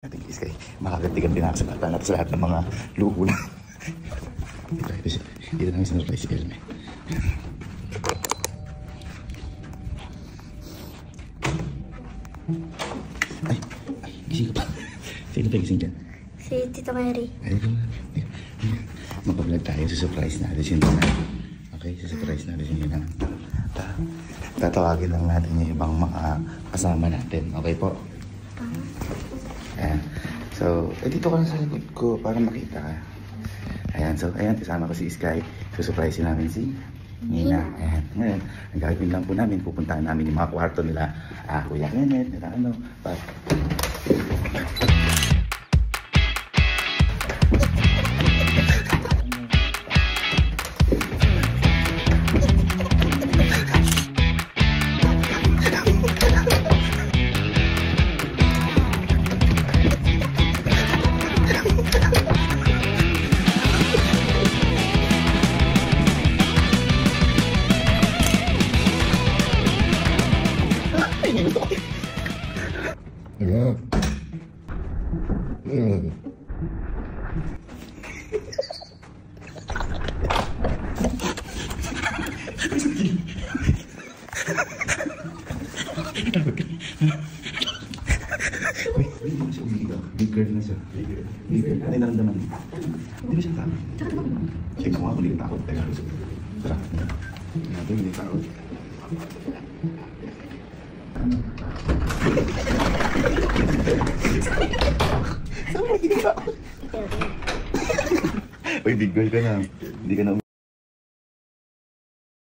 Natin guys kay makagatigan din ako sa bata natin sa lahat ng mga luho na. Dito namin sinurprise si Elme. Ay, gising ka pa. Sino pa gising dyan? Si Tito Mary. Ay, mag-vlog tayo, susurprise natin si Nina. Okay, susurprise natin si Nina. Tatawagin lang natin yung ibang mga kasama natin. Okay po? Ayan. So, dito ka lang sa likod ko para makita ka. Ayan, so, ayan, kasama ko si Sky. Susurprise namin si Nina. Ayan, ngayon, ang gagawin lang po namin, pupuntahan namin yung mga kwarto nila. Kuya Kenneth, nila ano, big girl na siya. Big girl. Ano yung naramdaman? Hindi ba siya takot? Check mo ako, hindi ka takot. Teka, tara. Natin, hindi takot. Saan mo hindi takot? Uy, big girl ka na. Hindi ka na